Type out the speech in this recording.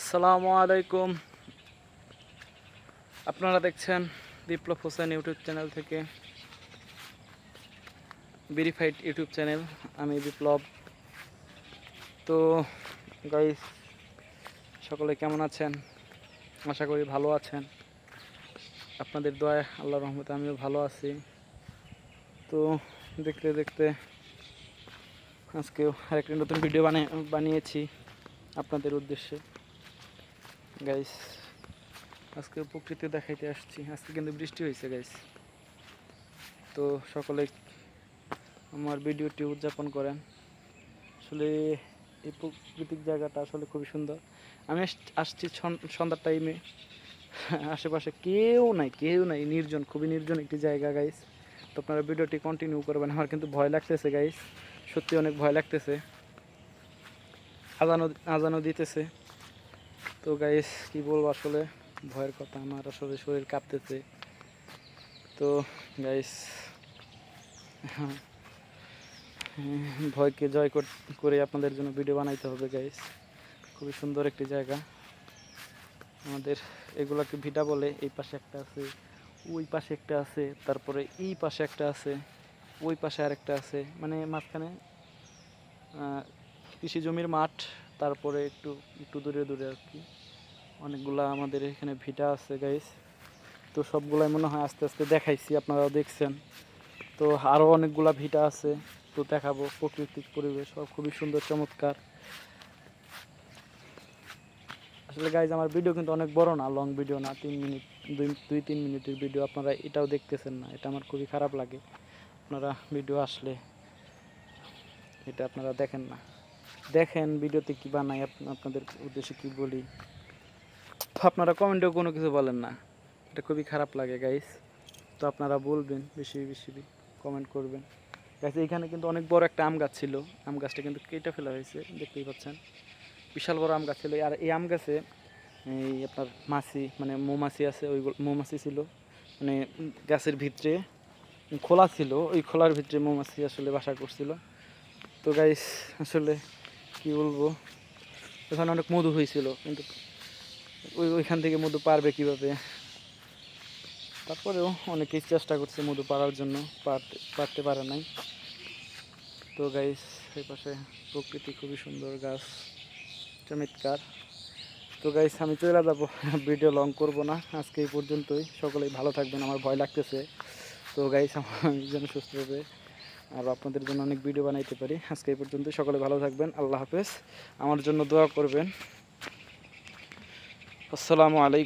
আসসালামু আলাইকুম। আপনারা দেখছেন বিপ্লব হোসেন ইউটিউব চ্যানেল থেকে, ভেরিফাইড ইউটিউব চ্যানেল। আমি বিপ্লব। তো গাইস, সকলে কেমন আছেন? আশা করি ভালো আছেন। আপনাদের দয়ায়, আল্লাহর রহমতে আমিও ভালো আছি। তো দেখতে দেখতে আজকেও আরেকটি নতুন ভিডিও বানিয়েছি আপনাদের উদ্দেশ্যে। গাইস, আজকে প্রকৃতি দেখাইতে আসছি। আজকে কিন্তু বৃষ্টি হয়েছে গাইস। তো সকলে আমার ভিডিওটি উদযাপন করেন। আসলে এই প্রাকৃতিক জায়গাটা আসলে খুবই সুন্দর। আমি আসছি সন্ধ্যার টাইমে। আশেপাশে কেউ নাই, নির্জন, খুবই নির্জন একটি জায়গা গাইস। তো আপনারা ভিডিওটি কন্টিনিউ করবেন। আমার কিন্তু ভয় লাগতেছে গাইস, সত্যি অনেক ভয় লাগতেছে। আজানও দিতেছে। তো গাইস, কি বলবো, আসলে ভয়ের কথা, আমার আসলে শরীর কাঁপতেছে। তো গাইস, ভয়কে জয় করে আপনাদের জন্য ভিডিও বানাইতে হবে গাইস। খুবই সুন্দর একটি জায়গা। আমাদের এগুলাকে ভিটা বলে। এই পাশে একটা আছে, ওই পাশে একটা আছে, তারপরে এই পাশে একটা আছে, ওই পাশে আরেকটা আছে। মানে মাঝখানে কৃষি জমির মাঠ, তারপরে একটু একটু দূরে দূরে আর কি অনেকগুলা আমাদের এখানে ভিটা আছে গাইস। তো সবগুলাই মনে হয় আস্তে আস্তে দেখাইছি, আপনারাও দেখছেন। তো আরও অনেকগুলা ভিটা আছে, তো দেখাবো। প্রাকৃতিক পরিবেশ সব খুবই সুন্দর, চমৎকার। আসলে গাইজ, আমার ভিডিও কিন্তু অনেক বড় না, লং ভিডিও না, 3 মিনিট, 2-3 মিনিটের ভিডিও। আপনারা এটাও দেখতেছেন না, এটা আমার খুবই খারাপ লাগে। আপনারা ভিডিও আসলে এটা আপনারা দেখেন না। দেখেন ভিডিওতে কী বানাই, আপনাদের উদ্দেশ্যে কি বলি, তো আপনারা কমেন্টেও কোনো কিছু বলেন না। এটা খুবই খারাপ লাগে গাইজ। তো আপনারা বলবেন, বেশি বেশি কমেন্ট করবেন গাইজ। এইখানে কিন্তু অনেক বড় একটা আম গাছ ছিল। আম গাছটা কিন্তু কেটে ফেলা হয়েছে, দেখতেই পাচ্ছেন। বিশাল বড় আম গাছ ছিল। আর এই আম গাছে এই আপনার মাছি, মানে মৌমাছি আছে, ওই মৌমাছি ছিল। মানে গাছের ভিতরে খোলা ছিল, ওই খোলার ভিতরে মৌমাছি আসলে বাসা করছিল। তো গাইস, আসলে কি বলবো, ওখানে অনেক মধু হয়েছিল, কিন্তু ওইখান থেকে মধু পারবে কীভাবে? তারপরেও অনেকেই চেষ্টা করছে মধু পাড়ার জন্য, পারতে পারে নাই। তো গাইস, এই পাশে প্রকৃতি খুবই সুন্দর, গাছ চমৎকার। তো গাইস, আমি চলে যাবো, ভিডিও লং করব না, আজকে এই পর্যন্তই। সকলেই ভালো থাকবেন, আমার ভয় লাগতেছে। তো গাইস, আমি যেন সুস্থভাবে আর আপনাদের জন্য অনেক ভিডিও বানাইতে পারি। আজকে এই পর্যন্তই, সকলে ভালো থাকবেন। আল্লাহ হাফেজ। আমার জন্য দোয়া করবেন। আসসালামু আলাইকুম।